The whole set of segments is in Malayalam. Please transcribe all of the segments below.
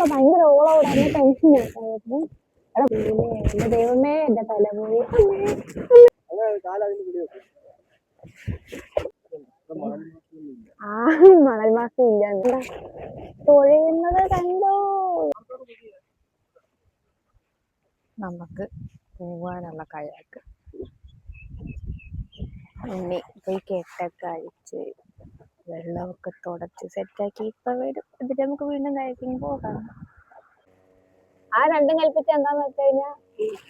അവിടെ ഭയങ്കര ഓളോടെ എന്നെ ടെൻഷൻ ആയിരുന്നു. എന്റെ ദൈവമേ എന്റെ തലമുടി ആ മണൽ മാസം ഇല്ല തൊഴിയുന്നത് കണ്ടോ. നമുക്ക് പോവാനുള്ള കയാക്ക് ഇനി പോയി കെട്ടൊക്കെ അഴിച്ച് വെള്ളമൊക്കെ തുടച്ച് സെറ്റാക്കി ഇപ്പൊ വരും. എന്നിട്ട് നമുക്ക് വീണ്ടും കയറ്റിങ് പോകാം. ആ രണ്ടും കൽപ്പിച്ച് എന്താന്ന് വെച്ച് കഴിഞ്ഞാ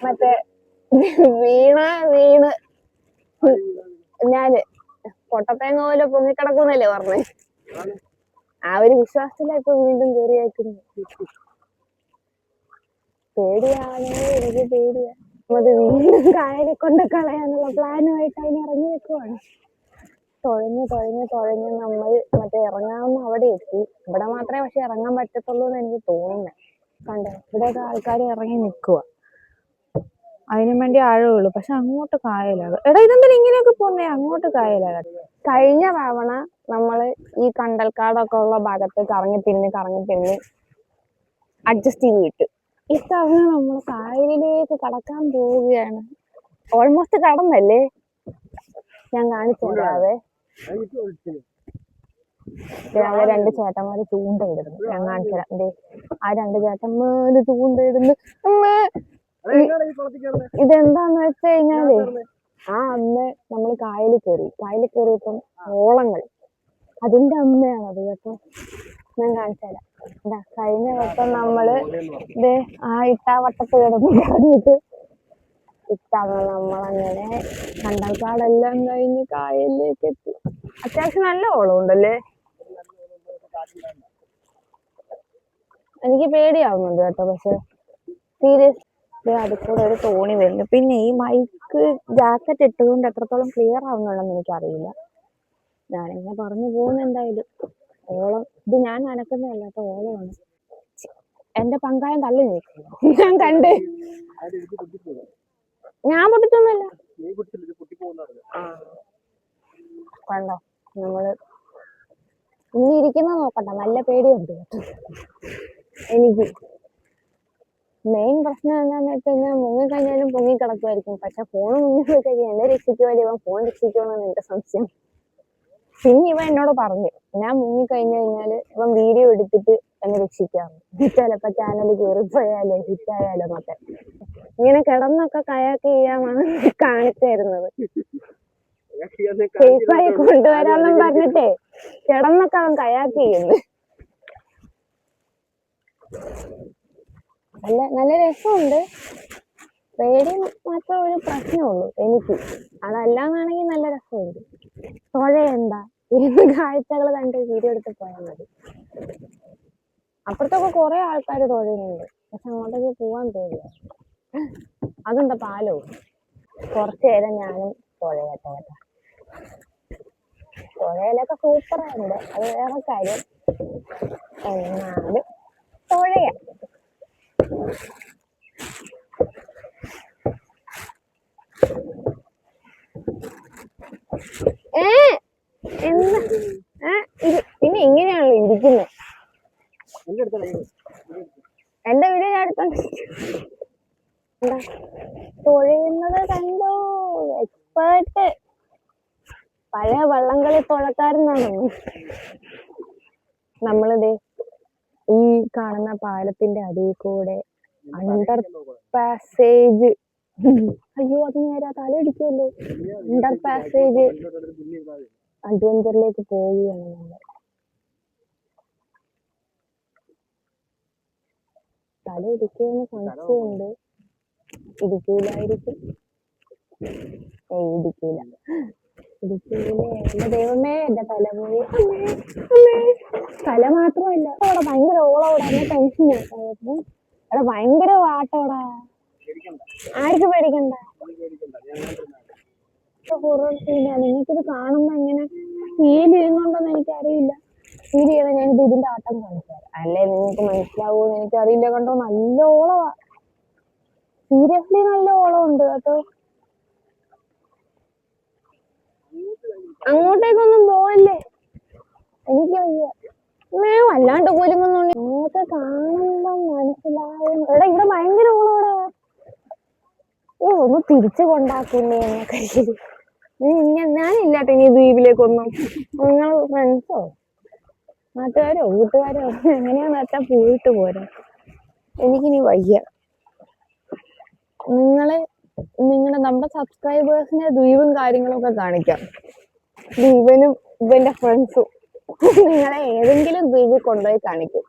മറ്റേ വീണ് ഞാന് പൊട്ടത്തേങ്ങ പോലെ പൊങ്ങിക്കിടക്കുന്നല്ലേ പറഞ്ഞേ. ആ ഒരു വിശ്വാസത്തിലാ ഇപ്പൊ വീണ്ടും കയറി അയക്കുന്നത്. പേടിയാണ്, എനിക്ക് പേടിയാ. അത് വീണ്ടും കായലിൽ കൊണ്ട് കളയാനുള്ള പ്ലാനുമായിട്ട് അതിന് ഇറങ്ങി വെക്കുവാണ്. തുഴഞ്ഞ് നമ്മൾ മറ്റേ ഇറങ്ങാവുന്ന അവിടെ എത്തി. ഇവിടെ മാത്രമേ പക്ഷെ ഇറങ്ങാൻ പറ്റത്തുള്ളൂ എന്ന് എനിക്ക് തോന്നുന്നത്. കണ്ടോ, ഇവിടെയൊക്കെ ആൾക്കാർ ഇറങ്ങി നിൽക്കുക. അതിനും വേണ്ടി ആഴമുള്ളൂ. പക്ഷെ അങ്ങോട്ട് കായലാണ്. എടാ ഇതെന്തിനാ ഇങ്ങനെയൊക്കെ പോന്നേ? അങ്ങോട്ട് കായലാണ്. കഴിഞ്ഞ തവണ നമ്മള് ഈ കണ്ടൽക്കാടൊക്കെ ഉള്ള ഭാഗത്ത് കറങ്ങി തിരിഞ്ഞ് അഡ്ജസ്റ്റ് ചെയ്ത് വിട്ടു. ഇത്തവണ നമ്മൾ കായലിലേക്ക് കടക്കാൻ പോവുകയാണ്. ഓൾമോസ്റ്റ് കടന്നല്ലേ. ഞാൻ കാണിച്ചു തരാവേ. അവിടെ രണ്ട് ചേട്ടന്മാര് ചൂണ്ടയിടുന്നു. ഞാൻ കാണിച്ചു തരാം. ആ രണ്ട് ചേട്ടന്മാര് ചൂണ്ടയിടുന്നു. ഇതെന്താന്ന് വെച്ച് കഴിഞ്ഞാല് ആ അമ്മ നമ്മൾ കായലിൽ കയറിയപ്പം ഓളങ്ങൾ അതിന്റെ അമ്മയാണത് കേട്ടോ. ഞാൻ കാണിച്ചു തരാം. എന്താ കഴിഞ്ഞ വട്ടം നമ്മള് ആ ഇട്ടാവട്ടത്ത് കിടന്ന് കറിയിട്ട് ഇത്തവണ നമ്മളങ്ങനെ കണ്ടൽക്കാടെല്ലാം കഴിഞ്ഞ് കായലിലേക്ക് എത്തി. അത്യാവശ്യം നല്ല ഓളം ഉണ്ടല്ലേ. എനിക്ക് പേടിയാവുന്നുണ്ട് കേട്ടോ. പക്ഷെ സീരിയസ് അടുക്കൂടെ ഒരു തോണി വരുന്നു. പിന്നെ ഈ മൈക്ക് ജാക്കറ്റ് ഇട്ടുകൊണ്ട് എത്രത്തോളം ക്ലിയർ ആവുന്നുണ്ടെന്ന് എനിക്കറിയില്ല. ഞാനിങ്ങനെ പറഞ്ഞു പോകുന്നു. എന്തായാലും ഓളം ഇത് ഞാൻ അനക്കുന്നതല്ല കേട്ടോ, ഓളമാണ്. എന്റെ പങ്കായം തള്ളി നിൽക്കുന്നു. ഞാൻ കണ്ട്. ഞാൻ പൊട്ടിച്ചൊന്നുമില്ല. കണ്ടോ, നമ്മള് ഇനി ഇരിക്കുന്നത് നോക്കണ്ട. നല്ല പേടിയുണ്ട് എനിക്ക്. മെയിൻ പ്രശ്നം എന്താന്ന് വെച്ച് കഴിഞ്ഞാൽ മുങ്ങിക്കഴിഞ്ഞാലും പൊങ്ങി കിടക്കുമായിരിക്കും. പക്ഷെ ഫോൺ മുങ്ങി കഴിഞ്ഞാൽ എന്നെ രക്ഷിക്കുവാൻ ഇവൻ ഫോൺ രക്ഷിക്കുമെന്നാണ് എന്റെ സംശയം. പിന്നെ ഇവൻ എന്നോട് പറഞ്ഞു ഞാൻ മുങ്ങിക്കഴിഞ്ഞു കഴിഞ്ഞാല് ഇവൻ വീഡിയോ എടുത്തിട്ട് എന്നെ രക്ഷിക്കാറുണ്ട്. ചിലപ്പോ ചാനൽ കയറിപ്പോയാലോ ഹിറ്റായാലോ എന്നൊക്കെ. ഇങ്ങനെ കിടന്നൊക്കെ കയാക്ക് ചെയ്യാനാണ് കാണിച്ചു തരുന്നത്. സേഫായി കൊണ്ടുവരാന്നും പറഞ്ഞിട്ടേ കിടന്നൊക്കെ അവൻ കയാക്ക് ചെയ്യുന്നു. നല്ല രസമുണ്ട്. പേടി മാത്രം ഒരു പ്രശ്നമുള്ളൂ എനിക്ക്. അതല്ലാന്നാണെങ്കിൽ നല്ല രസമുണ്ട്. തുഴയണ്ട, ഏത് കാഴ്ചകൾ കണ്ട് വീഡിയോ എടുത്ത് പോയാൽ മതി. അപ്പുറത്തൊക്കെ കുറെ ആൾക്കാർ തുഴയുന്നുണ്ട്. പക്ഷെ അങ്ങോട്ടേക്ക് പോവാൻ പേടിയാ. അതെന്താ പാലോ? കുറച്ചു നേരം ഞാനും തുഴയട്ടെ കേട്ടോ. തുഴയിലൊക്കെ സൂപ്പറായുണ്ട്, അത് വേറെ കാര്യം. എന്നാലും തുഴയാ. പിന്നെ ഇങ്ങനെയാണല്ലോ ഇരിക്കുന്നത്. എന്റെ വീഡിയോ ഞാൻ എടുത്തോണ്ട് തുഴയുന്നത് കണ്ടോ. എക്സ്പേർട്ട്, പഴയ വള്ളംകളി തുഴക്കാരനാണ്. നമ്മളിത് ഈ കാണുന്ന പാലത്തിന്റെ അടിയിൽ കൂടെ അണ്ടർ പാസേജ്, അയ്യോ അത് നേരെ തലയിടിക്കുമല്ലോ. അണ്ടർ പാസേജ് അഡ്വഞ്ചറിലേക്ക് പോവുകയാണ് നമ്മൾ. തലയിടിക്കുമെന്ന് സംശയമുണ്ട്. ഇടിക്കൂലായിരിക്കും. ഇടിക്കൂല. എന്റെ ദൈവമേ എന്റെ തലമുടി തല മാത്രമല്ല അവിടെ ഭയങ്കര ഓളോടെ എന്നെ ടെൻഷൻ ആയിരുന്നു. അവിടെ ഭയങ്കര വാട്ടോടാ. ആർക്കും പേടിക്കണ്ട. ഹൊറർ സീനാ. നിങ്ങൾക്കിത് കാണുമ്പോ എങ്ങനെ ഫീൽ ചെയ്യുന്നുണ്ടോന്ന് എനിക്കറിയില്ല. ഫീൽ ചെയ്താൽ ഞാനിത് ഇതിന്റെ ആട്ടം കാണിച്ചു തരാം. അല്ലേ നിങ്ങൾക്ക് മനസ്സിലാവൂന്ന് എനിക്കറിയില്ല. കണ്ടോ, നല്ല ഓളമാ. സീരിയസ്ലി നല്ല ഓളം ഉണ്ട് കേട്ടോ. അങ്ങോട്ടേക്കൊന്നും പോവല്ലേ, എനിക്ക് വയ്യ. വല്ലാണ്ട് കുലുങ്ങുന്നുണ്ട്. അങ്ങോട്ട് കാണുമ്പോ ഒന്ന് തിരിച്ചു കൊണ്ടാക്കുന്നേ എന്നൊക്കെ. ഞാനില്ലാത്ത ഇനി ദ്വീപിലേക്കൊന്നും. നിങ്ങൾ ഫ്രണ്ട്സോ നാട്ടുകാരോ വീട്ടുകാരോ എങ്ങനെയാന്ന് വെച്ചാൽ പോയിട്ട് പോരാ. എനിക്കിനി വയ്യ. നമ്മുടെ സബ്സ്ക്രൈബേഴ്സിന്റെ ദ്വീപും കാര്യങ്ങളൊക്കെ കാണിക്കാം. ഇവനും ഇവന്റെ ഫ്രണ്ട്സും നിങ്ങളെ ഏതെങ്കിലും ദ്വീപിൽ കൊണ്ടുപോയി കാണിക്കും.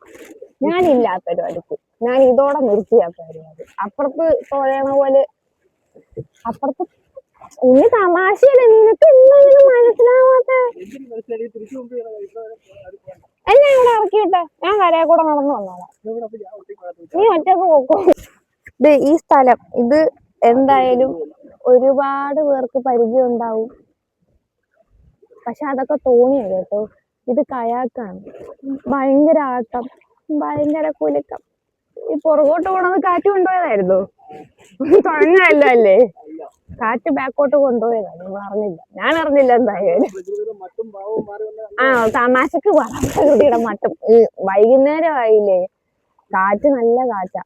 ഞാനില്ലാത്തൊരു അടുത്ത്. ഞാൻ ഇതോടെ നിർത്തിയാ പരിപാടി. അപ്പുറത്ത് തോഴണ പോലെ അപ്പുറത്ത് ഇനി തമാശയല്ലേ, നിനക്ക് എന്തെങ്കിലും മനസ്സിലാവാത്ത. എന്നെ ഇവിടെ ഇറക്കിയിട്ടെ, ഞാൻ കരയെ കൂടെ നടന്നു വന്നോളാം. നീ ഒറ്റക്ക് പോക്കോ. ഈ സ്ഥലം ഇത് എന്തായാലും ഒരുപാട് പേർക്ക് പരിചയം ഉണ്ടാവും. പക്ഷെ അതൊക്കെ തോന്നിയത് കേട്ടോ. ഇത് കയാക്കാണ്. ഭയങ്കര ആട്ടം, ഭയങ്കര കുലുക്കം. ഈ പുറകോട്ട് പോണത് കാറ്റ് കൊണ്ടുപോയതായിരുന്നു. തുടങ്ങല്ലോ അല്ലേ, കാറ്റ് ബാക്കോട്ട് കൊണ്ടുപോയതാണ്. നമ്മൾ അറിഞ്ഞില്ല, ഞാൻ അറിഞ്ഞില്ല എന്തായാലും. തമാശക്ക് പ്രകൃതിയുടെ മട്ടും. വൈകുന്നേരം ആയില്ലേ, കാറ്റ് നല്ല കാറ്റാ.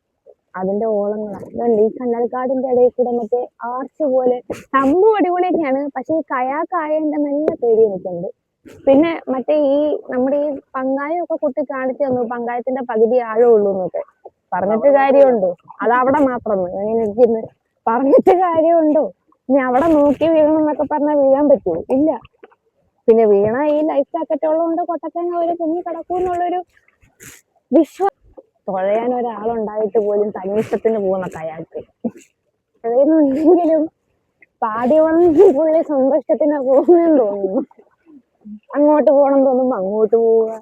അതിന്റെ ഓളങ്ങളാണ്. ഈ കണ്ടൽക്കാടിന്റെ ഇടയിൽ കൂടെ മറ്റേ ആർച്ച് പോലെ സംഭവം അടിപൊളിയൊക്കെയാണ്. പക്ഷെ ഈ കയാക്കായതിന്റെ നല്ല പേടി എനിക്കുണ്ട്. പിന്നെ മറ്റേ നമ്മുടെ ഈ പങ്കായം ഒക്കെ കുത്തി കാണിച്ചു തന്നു, പങ്കായത്തിന്റെ പകുതി ആഴമുള്ളൂ എന്നൊക്കെ. പറഞ്ഞിട്ട് കാര്യമുണ്ടോ? അത് അവിടെ മാത്രം അങ്ങനെ ഇരിക്കുന്നു. പറഞ്ഞിട്ട് കാര്യമുണ്ടോ? ഇനി അവിടെ നോക്കി വീഴണം എന്നൊക്കെ പറഞ്ഞാൽ വീഴാൻ പറ്റുമോ? ഇല്ല. പിന്നെ വീണ ഈ ലൈഫ് ജാക്കറ്റ് ഉള്ളതുകൊണ്ട് കൊട്ടത്തേങ്ങ ഒരു കുഞ്ഞി കിടക്കൂന്നുള്ളൊരു വിശ്വാസം. തുഴയാൻ ഒരാളുണ്ടായിട്ട് പോലും തന്നിഷ്ടത്തിന് പോകുന്ന കയാക്ക്. അതെന്നുണ്ടെങ്കിലും പാടിവളം പുള്ളി സന്തോഷത്തിന് പോകുന്നെന്ന് തോന്നുന്നു. അങ്ങോട്ട് പോകണം തോന്നുമ്പോ അങ്ങോട്ട് പോവുക,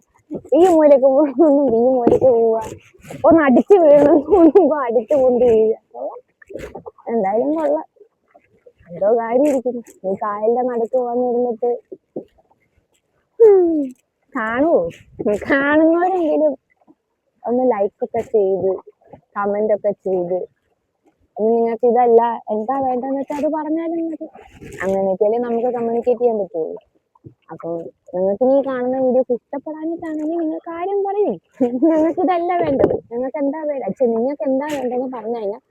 ഈ മൂലക്ക് പോകണം തോന്നുമ്പോ ഈ മൂലക്ക് പോവുക, ഒന്ന് അടിച്ചു വീഴണം തോന്നുമ്പോ അടിച്ചു കൊണ്ട് വീഴുക. എന്തായാലും കൊള്ളാം. എന്തോ കാര്യം ഇരിക്കുന്നു. ഈ കായലിന്റെ നടുക്ക് വന്നിരുന്നിട്ട് കാണുവോ? കാണുന്നവരെങ്കിലും ഒന്ന് ലൈക്ക് ഒക്കെ ചെയ്ത് കമന്റ് ഒക്കെ ചെയ്ത്, ഇനി നിങ്ങൾക്ക് ഇതല്ല എന്താ വേണ്ടെന്ന് വെച്ചാൽ അത് പറഞ്ഞാലും മതി. അങ്ങനെയൊക്കെയല്ലേ നമുക്ക് കമ്മ്യൂണിക്കേറ്റ് ചെയ്യാൻ പറ്റുള്ളൂ. അപ്പൊ നിങ്ങൾക്ക് ഈ കാണുന്ന വീഡിയോസ് ഇഷ്ടപ്പെടാനിട്ടാണെങ്കിൽ നിങ്ങൾ കാര്യം പറയും. ഞങ്ങൾക്ക് ഇതല്ല വേണ്ടത്, ഞങ്ങൾക്ക് എന്താ വേണ്ട, നിങ്ങൾക്ക് എന്താ വേണ്ടതെന്ന് പറഞ്ഞു കഴിഞ്ഞാൽ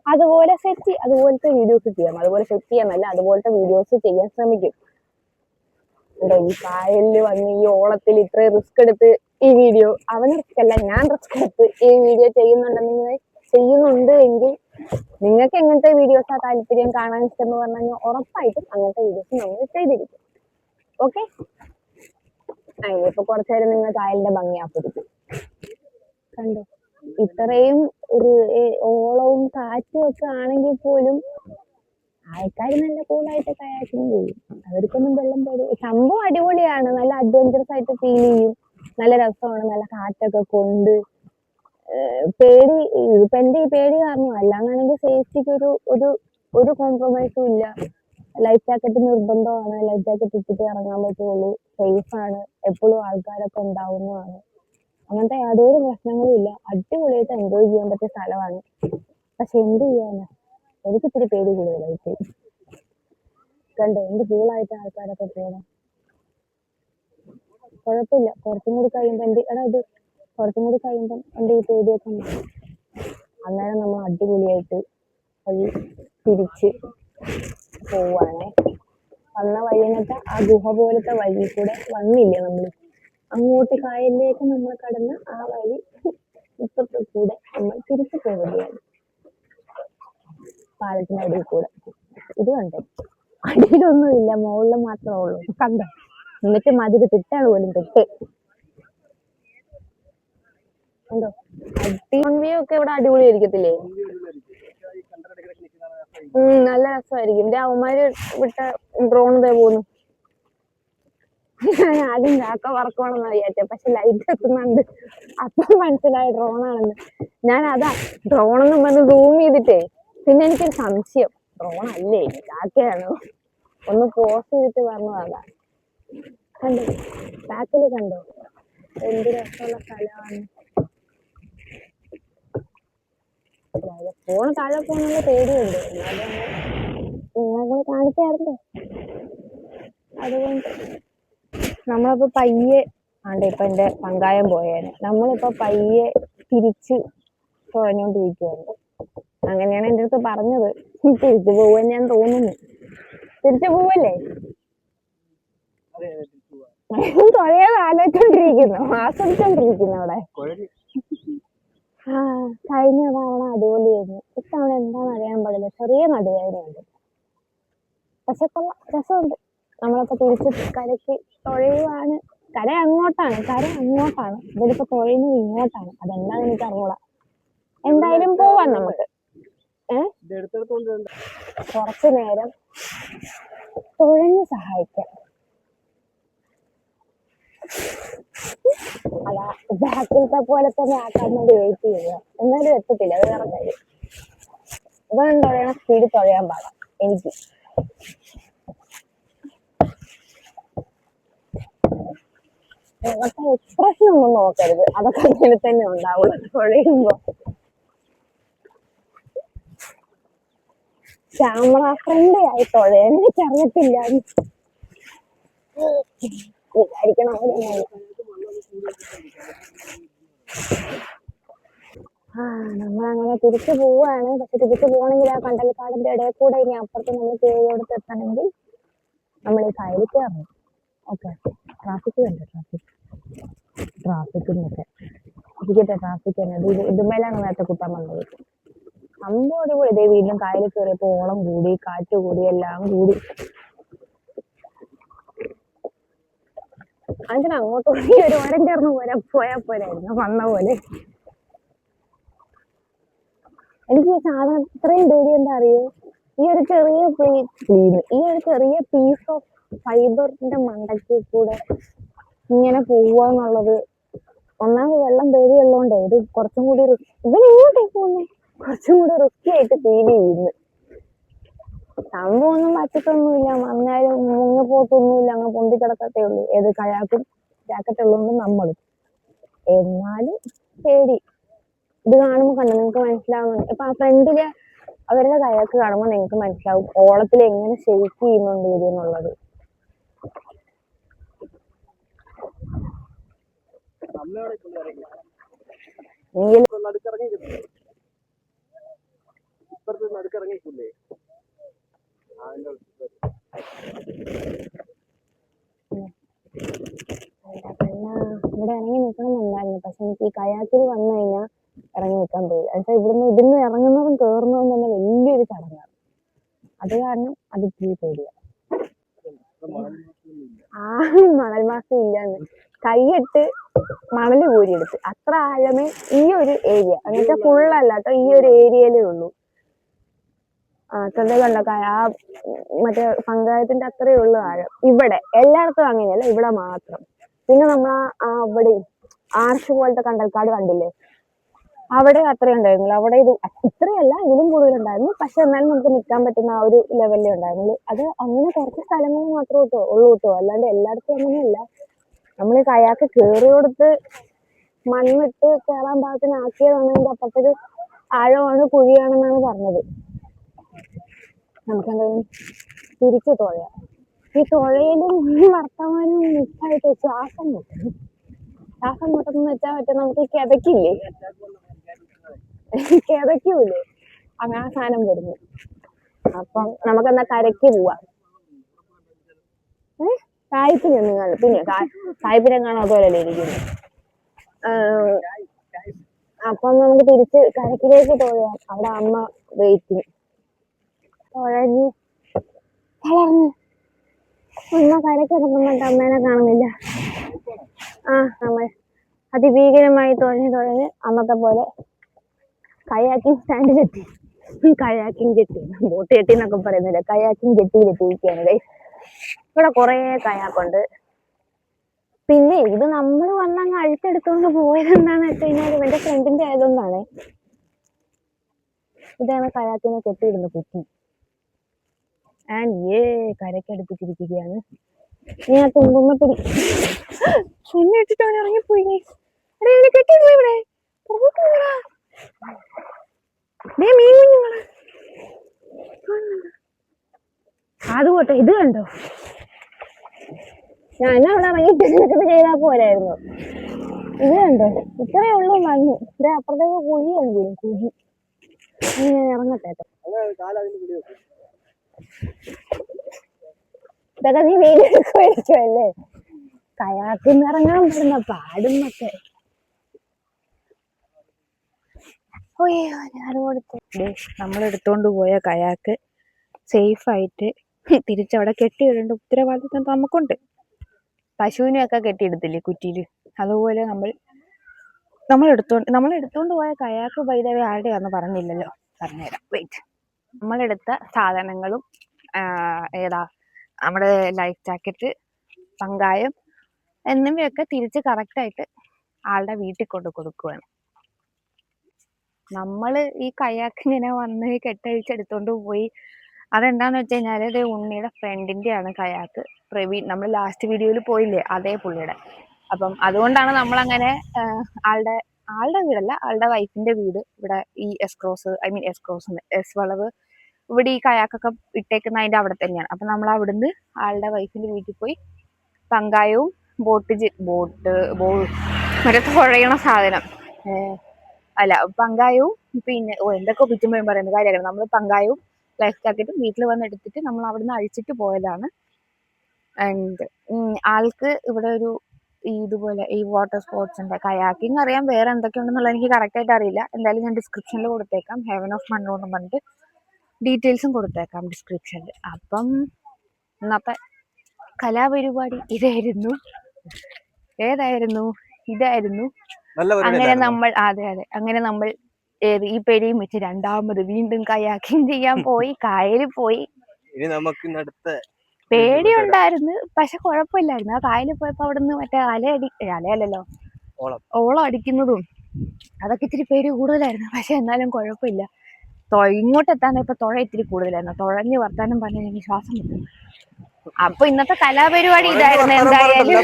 അതുപോലത്തെ വീഡിയോസ് ചെയ്യാം. അതുപോലെ സെറ്റ് ചെയ്യാന്നല്ല, അതുപോലത്തെ വീഡിയോസ് ചെയ്യാൻ ശ്രമിക്കും. ഈ കായലിൽ വന്ന് ഈ ഓളത്തിൽ ഇത്രയും റിസ്ക് എടുത്ത് ഈ വീഡിയോ, അവന് റിസ്ക് അല്ല ഞാൻ റിസ്ക് എടുത്ത് ഈ വീഡിയോ ചെയ്യുന്നുണ്ട് എങ്കിൽ നിങ്ങൾക്ക് എങ്ങനത്തെ വീഡിയോസാ താല്പര്യം, കാണാൻ ഇഷ്ടം എന്ന് പറഞ്ഞു കഴിഞ്ഞാൽ ഉറപ്പായിട്ടും അങ്ങനത്തെ വീഡിയോസ് നമ്മൾ ചെയ്തിരിക്കും. ഓക്കെ. ഇനിയിപ്പോ കുറച്ചു നേരം നിങ്ങൾ കായലിന്റെ ഭംഗി ആസ്വദിക്കും. കണ്ടോ, ഇത്രയും ഒരു ഓളവും കാറ്റും ഒക്കെ ആണെങ്കിൽ പോലും ആൾക്കാർ നല്ല കൂളായിട്ട് കയാക്കിങ് ചെയ്യും. അവർക്കൊന്നും വെള്ളം പേടി. സംഭവം അടിപൊളിയാണ്, നല്ല അഡ്വഞ്ചറസ് ആയിട്ട് ഫീൽ ചെയ്യും. നല്ല രസമാണ്, നല്ല കാറ്റൊക്കെ കൊണ്ട്. പേടി ഇപ്പൊ എന്റെ ഈ പേടി കാരണം അല്ലാന്നാണെങ്കിൽ സേഫ്റ്റിക്ക് ഒരു കോംപ്രമൈസും ഇല്ല. ലൈഫ് ജാക്കറ്റ് നിർബന്ധമാണ്, ലൈഫ് ജാക്കറ്റ് ഇട്ടിട്ട് ഇറങ്ങാൻ പറ്റുള്ളൂ. സേഫ് ആണ്, എപ്പോഴും ആൾക്കാരൊക്കെ ഉണ്ടാവുന്നതാണ്. അങ്ങനത്തെ യാതൊരു പ്രശ്നങ്ങളും ഇല്ല. അടിപൊളിയായിട്ട് എൻജോയ് ചെയ്യാൻ പറ്റിയ സ്ഥലമാണ്. പക്ഷെ എന്ത് ചെയ്യാനാ, എനിക്ക് ഇത്തിരി പേടി കൂടുതലായിട്ട്. കണ്ടോ എന്ത് കൂളായിട്ട് ആൾക്കാരൊക്കെ പോകണം. കുഴപ്പമില്ല, കുറച്ചും കൂടി കഴിയുമ്പോ എന്റെ ഈ പേടിയൊക്കെ മാറും. അന്നേരം നമ്മൾ അടിപൊളിയായിട്ട് വഴി തിരിച്ച് പോവാണേ. വന്ന വഴി എന്നിട്ട് ആ ഗുഹ പോലത്തെ വഴി കൂടെ വന്നില്ലേ നമ്മൾ, അങ്ങോട്ട് കായലിലേക്ക് നമ്മൾ കടന്ന് ആ വഴി ഇപ്പുറത്തെ കൂടെ നമ്മൾ തിരിച്ചു പോവുകയാണ്, പാലത്തിന്റെ അടിയിൽ കൂടെ. ഇത് കണ്ടോ, അടിയിലൊന്നും ഇല്ല, മുകളിൽ മാത്രമേ ഉള്ളൂ. കണ്ടോ, എന്നിട്ട് മതില് തിട്ടാണ് പോലും തിട്ട്. കണ്ടോ, വ്യൂ ഒക്കെ ഇവിടെ അടിപൊളിയായിരിക്കത്തില്ലേ? നല്ല രസമായിരിക്കും. അവന്മാര് വിട്ട ഡ്രോൺ ഇതേ പോന്നു. ഞാൻ ആദ്യം ചാക്ക വറക്കണമെന്ന് വിചാരിച്ചേ, പക്ഷെ ലൈറ്റ് എത്തുന്നുണ്ട്. അപ്പം മനസ്സിലായി ഡ്രോണാണെന്ന്. ഞാൻ അതാ ഡ്രോണെന്നും പറഞ്ഞ് സൂം ചെയ്തിട്ടേ, പിന്നെ എനിക്കൊരു സംശയം, ഡ്രോൺ അല്ലേ ചാക്കയാണോ, ഒന്ന് പോസ് ചെയ്തിട്ട് പറഞ്ഞതാ. കണ്ടോ ബാക്കില് കണ്ടോ എന്ത് രസമുള്ള സ്ഥലമാണ്. ഫോൺ താഴെ പോകാനുള്ള പേടിയുണ്ട്, നിങ്ങളെ കാണിച്ചായിരുന്നോ. അതുകൊണ്ട് നമ്മളിപ്പോ പയ്യെ ഇപ്പൊ എന്റെ പങ്കായം പോയേനെ, നമ്മളിപ്പോ പയ്യെ തിരിച്ച് തുഴഞ്ഞോണ്ടിരിക്കുകയാണ്. അങ്ങനെയാണ് എൻ്റെ അടുത്ത് പറഞ്ഞത്. തിരിച്ചു പോവാൻ ഞാൻ തോന്നുന്നു. തിരിച്ചു പോവല്ലേ? തുഴയത് ആലോചിച്ചോണ്ടിരിക്കുന്നു, ആസ്വദിച്ചോണ്ടിരിക്കുന്നു അവിടെ. ആ കഴിഞ്ഞ തവണ അടിപൊളിയായിരുന്നു. ഇത്തവണ എന്താണെന്ന് അറിയാൻ പാടില്ല, ചെറിയ നടുവേദനയുണ്ട്. പക്ഷെ കൊള്ളാം, രസമുണ്ട്. നമ്മളപ്പോ തിരിച്ച് കരയ്ക്ക് തുഴയുവാണ്. കര അങ്ങോട്ടാണ്, ഇതിലിപ്പോ തുഴയുന്നത് ഇങ്ങോട്ടാണ്. അതെന്താണെന്ന് എനിക്ക് അറിഞ്ഞൂടാ. എന്തായാലും പോവാം നമുക്ക്. കുറച്ചു നേരം തുഴഞ്ഞു സഹായിക്കാം. അതാ ബാക്കിലത്തെ പോലെ തന്നെ ആക്കാൻ വേണ്ടി വെയിറ്റ് ചെയ്യുക. എന്നാലും എത്തത്തില്ല, അത് വേറെ കാര്യം. ഇവൻ തുഴയണ സ്പീഡിൽ തുഴയാൻ പാടാം എനിക്ക്. മുഖത്തെ എക്സ്പ്രഷൻ ഒന്നും നോക്കരുത്, അതൊക്കെ അങ്ങനെ തന്നെ ഉണ്ടാവുള്ളൂ തുഴയുമ്പോ. ക്യാമറ ഫ്രണ്ട്ലി ആയി തുഴയാൻ എനിക്കറിയത്തില്ല, വിചാരിക്കണം. നമ്മളങ്ങനെ തിരിച്ചു പോവാണ്. പക്ഷെ തിരിച്ചു പോകണമെങ്കിൽ ആ കണ്ടൽക്കാടിന്റെ ഇടയിൽ കൂടെ ഇനി അപ്പുറത്ത് നമ്മൾ കേറിയോടത്ത് എത്തണമെങ്കിൽ നമ്മൾ ഈ കായലിൽ കയറണം. ഓക്കെ, ട്രാഫിക് വേണ്ട, ട്രാഫിക്കിനൊക്കെ ഇരിക്കട്ടെ. ട്രാഫിക് തന്നെ ഇതുമേലാണ് നേരത്തെ കുത്താൻ വന്നത്. സംഭവം അടിപൊളി. ഇതേ വീണ്ടും കായലിൽ കയറിയപ്പോ ഓളം കൂടി, കാറ്റ് കൂടി, എല്ലാം കൂടി. അങ്ങനെ അങ്ങോട്ട് പോയി ഒരു ഓരം ചേർന്ന് പോയാൽ പോരായിരുന്നു വന്ന പോലെ. എനിക്ക് സാധനം ഇത്രയും പേടി എന്താ അറിയോ, ഈ ഒരു ചെറിയ പീസ് ഓഫ് ഫൈബറിന്റെ മണ്ടയ്ക്ക് കൂടെ ഇങ്ങനെ പോവാന്നുള്ളത്. ഒന്നാമത് വെള്ളം പേടിയുള്ളതുകൊണ്ട് ഇത് കുറച്ചും കൂടി ഇവനെങ്ങോട്ടേക്ക് പോകുന്നേ, കുറച്ചും കൂടി റിസ്കി ആയിട്ട് ഫീൽ ചെയ്യുന്നു. സംഭവം ഒന്നും പറ്റത്തൊന്നുമില്ല, വന്നാലും മുങ്ങി പോത്തൊന്നുമില്ല, അങ്ങ് പൊന്തി കിടക്കത്തേ ഉള്ളൂ. ഏത് കയാക്കും ജാക്കറ്റ് ഉള്ളതുകൊണ്ട് നമ്മൾ. എന്നാലും പേടി. ഇത് കാണുമ്പോ കണ്ടോ നിങ്ങൾക്ക് മനസ്സിലാവുന്നുണ്ട്. ഇപ്പൊ ആ ഫ്രണ്ടില് അവരുടെ കയാക്ക് കാണുമ്പോൾ നിങ്ങൾക്ക് മനസ്സിലാവും ഓളത്തിൽ എങ്ങനെ ഷെയ്ക്ക് ചെയ്യുന്നുണ്ട് ഇത് എന്നുള്ളത്. ഇവിടെ ഇറങ്ങി നിൽക്കണമെന്നുണ്ടായിരുന്നു, പക്ഷെ എനിക്ക് ഈ കയാക്കിൽ വന്നു കഴിഞ്ഞാൽ ഇറങ്ങി നിൽക്കാൻ പേടി. എന്നുവെച്ചാൽ ഇതിന്ന് ഇറങ്ങുന്നതും കയറുന്നതും തന്നെ വലിയൊരു ചടങ്ങാണ്. അത് കാരണം അത് ഇത്തിരി പേടിയാണ്. മണൽ മാസം ഇല്ലാന്ന് കൈയിട്ട് മണല് കോരിയെടുത്ത് അത്ര ആഴമേ ഈ ഒരു ഏരിയ, എന്നുവെച്ചാൽ ഫുള്ളല്ല കേട്ടോ, ഈ ഒരു ഏരിയയിലേ ഉള്ളൂ. ശ്രദ്ധ കണ്ടോ, ആ മറ്റേ പഞ്ചായത്തിന്റെ അത്രയേ ഉള്ളൂ ആഴം. ഇവിടെ എല്ലായിടത്തും അങ്ങനെയല്ല, ഇവിടെ മാത്രം. പിന്നെ നമ്മൾ അവിടെ ആർച്ച് പോലത്തെ കണ്ടൽക്കാട് കണ്ടില്ലേ, അവിടെ അത്രയും ഉണ്ടായിരുന്നില്ല. അവിടെ ഇത് ഇത്രയല്ല, ഇതിലും കൂടുതലുണ്ടായിരുന്നു. പക്ഷെ എന്നാലും നമുക്ക് നിൽക്കാൻ പറ്റുന്ന ആ ഒരു ലെവലിലേ ഉണ്ടായിരുന്നുള്ളൂ. അത് അങ്ങനെ കുറച്ച് സ്ഥലങ്ങളിൽ മാത്രമേ ഉള്ളൂ കേട്ടോ, അല്ലാണ്ട് എല്ലായിടത്തും അങ്ങനെയല്ല. നമ്മൾ കയാക്ക് കയറി കൊടുത്ത് മണ്ണിട്ട് കയറാൻ പാകത്തിന് ആക്കിയതാണ്. അതിന്റെ അപ്പുറത്തേക്ക് ആഴമാണ്, കുഴിയാണെന്നാണ് പറഞ്ഞത്. നമുക്കെന്തായാലും തിരിച്ചു തുഴയാം. ഈ തുഴയിലും ഈ വർത്തമാനവും മിക്സായിട്ട് ശ്വാസം മുട്ടെന്ന് വെച്ചാൽ മറ്റേ നമുക്ക് കിതക്കില്ലേ, കിതക്കൂലേ, അങ്ങനെ ആ സാധനം വരുന്നു. അപ്പം നമുക്കെന്നാ കരയ്ക്ക് പോവാം. സായിപ്പിനെ പിന്നെ സായിപ്പിനെ കാണാൻ അതുപോലല്ലേ ഇരിക്കുന്നു. അപ്പം നമുക്ക് തിരിച്ച് കരക്കിലേക്ക് തുഴയാം. അവിടെ അമ്മ വെയിറ്റിങ്. തുഴഞ്ഞ് തളർന്ന് അമ്മ കരക്കിറങ്ങുമ്പോട്ട് അമ്മേനെ കാണുന്നില്ല. നമ്മൾ അതിഭീകരമായി തുഴഞ്ഞ് അന്നത്തെ പോലെ കയാക്കിംഗ് സ്റ്റാൻഡിലെത്തി. കയാക്കിംഗ് ജെട്ടി, ബോട്ട് ജെട്ടി എന്നൊക്കെ പറയുന്നില്ല, കയാക്കിംഗ് ജെട്ടിയിലെത്തിയിരിക്കുകയാണ്. ഇവിടെ കുറെ കയാക്കുണ്ട്. പിന്നെ ഇത് നമ്മൾ വന്നങ്ങ് അഴിച്ചെടുത്തോണ്ട് പോയത് എന്താന്ന് വെച്ച് കഴിഞ്ഞാൽ ഇവന്റെ ഫ്രണ്ടിന്റെ ആയതുകൊണ്ടാണ്. ഇതാണ് കയാക്കിനെ കെട്ടിയിടുന്ന കുറ്റി. ആൻഡ് കരക്കടുപ്പിച്ചിരിക്കുകയാണ്. ഞാൻ തുമ്പുമ്പോ എന്നെ ഇട്ടിട്ട് അവൻ ഇറങ്ങിപ്പോയി. കെട്ടിയിരുന്നു ഇവിടെ മീൻ കുഞ്ഞുങ്ങള്. അതുപോട്ടെ, ഇത് കണ്ടോ, ഞാൻ അവിടെ ഇറങ്ങിയിട്ട് ചെയ്താൽ പോരായിരുന്നു. ഇത് കണ്ടോ, ഇത്രയേ ഉള്ളൂ മണ്ണ്. ഇവിടെ അപ്പുറത്തേക്ക് കുഴിയാണ്, കുഴി. ഞാൻ ഇറങ്ങട്ടെ. ഇതൊക്കെ നീ വീഡിയോ എടുക്കുമായിരിക്കുമല്ലേ? കയാക്കിന്ന് ഇറങ്ങാൻ പറ്റുന്ന പാടുന്നൊക്കെ. നമ്മൾ എടുത്തോണ്ട് പോയ കയാക്ക് സേഫ് ആയിട്ട് തിരിച്ചവിടെ കെട്ടിയിടേണ്ട ഉത്തരവാദിത്വം നമുക്കുണ്ട്. പശുവിനെയൊക്കെ കെട്ടിയിടത്തില്ലേ കുറ്റിയില്, അതുപോലെ നമ്മൾ എടുത്തോണ്ട് പോയ കയാക്ക് വൈദവേ ആരുടെയാന്ന് പറഞ്ഞില്ലല്ലോ, പറഞ്ഞുതരാം. വെയിറ്റ്. നമ്മളെടുത്ത സാധനങ്ങളും ഏതാ നമ്മുടെ ലൈഫ് ജാക്കറ്റ്, പങ്കായം എന്നിവയൊക്കെ തിരിച്ച് കറക്റ്റായിട്ട് ആളുടെ വീട്ടിൽ കൊണ്ട് കൊടുക്കുകയാണ്. നമ്മള് ഈ കയാക്ക് ഇങ്ങനെ വന്ന് കെട്ടഴിച്ചെടുത്തോണ്ട് പോയി. അതെന്താന്ന് വെച്ച് കഴിഞ്ഞാല് ഇത് ഉണ്ണിയുടെ ഫ്രണ്ടിന്റെ ആണ് കയാക്ക്. പ്രവീൺ, നമ്മൾ ലാസ്റ്റ് വീഡിയോയിൽ പോയില്ലേ, അതേ പുള്ളിയുടെ. അപ്പം അതുകൊണ്ടാണ് നമ്മളങ്ങനെ ആളുടെ വീടല്ല, ആളുടെ വൈഫിന്റെ വീട് ഇവിടെ ഈ എസ് വളവ് ഇവിടെ ഈ കയാക്കൊക്കെ ഇട്ടേക്കുന്ന അതിന്റെ അവിടെ തന്നെയാണ്. അപ്പൊ നമ്മൾ അവിടുന്ന് ആളുടെ വൈഫിന്റെ വീട്ടിൽ പോയി പങ്കായവും മറ്റേ തുഴയണ സാധനം, അല്ല പങ്കായവും പിന്നെ എന്തൊക്കെ പിറ്റുമ്പോഴും പറയുന്ന കാര്യമാണ്. നമ്മൾ പങ്കായവും ലൈഫ് ജാക്കറ്റും വീട്ടിൽ വന്ന് എടുത്തിട്ട് നമ്മൾ അവിടുന്ന് അഴിച്ചിട്ട് പോയതാണ്. ആൻഡ് ആൾക്ക് ഇവിടെ ഒരു ഇതുപോലെ ഈ വാട്ടർ സ്പോർട്സിന്റെ കയാക്കിങ് അറിയാം, വേറെ എന്തൊക്കെയുണ്ടെന്നുള്ളത് എനിക്ക് കറക്റ്റ് ആയിട്ട് അറിയില്ല. എന്തായാലും ഞാൻ ഡിസ്ക്രിപ്ഷനിൽ കൊടുത്തേക്കാം, ഹെവൻ ഓഫ് മൺറോ എന്ന് പറഞ്ഞിട്ട് ഡീറ്റെയിൽസും കൊടുത്തേക്കാം ഡിസ്ക്രിപ്ഷനിൽ. അപ്പം ഇന്നത്തെ കലാപരിപാടി ഇതായിരുന്നു. ഇതായിരുന്നു. അങ്ങനെ നമ്മൾ അതെ അങ്ങനെ നമ്മൾ ഈ പെരിയും വെച്ച് രണ്ടാമത് വീണ്ടും കയാക്കിങ് ചെയ്യാൻ പോയി. കായലിൽ പോയി. പേടിയുണ്ടായിരുന്നു, പക്ഷെ കുഴപ്പമില്ലായിരുന്നു. ആ കായലിൽ പോയപ്പോ അവിടുന്ന് മറ്റേ അലയല്ലല്ലോ ഓളം അടിക്കുന്നതും അതൊക്കെ ഇത്തിരി പേടി കൂടുതലായിരുന്നു. പക്ഷെ എന്നാലും കുഴപ്പമില്ല. ഇങ്ങോട്ട് എത്താൻ ഇപ്പൊ തുഴ ഇത്തിരി കൂടുതലായിരുന്നു. തുഴഞ്ഞ് വർത്താനം പറഞ്ഞ് എനിക്ക് ശ്വാസം കിട്ടും. അപ്പൊ ഇന്നത്തെ കലാപരിപാടി ഇതായിരുന്നു. എന്തായാലും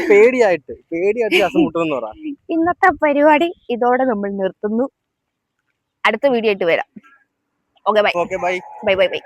ഇന്നത്തെ പരിപാടി ഇതോടെ നമ്മൾ നിർത്തുന്നു. അടുത്ത വീഡിയോ ആയിട്ട് വരാം. Okay bye.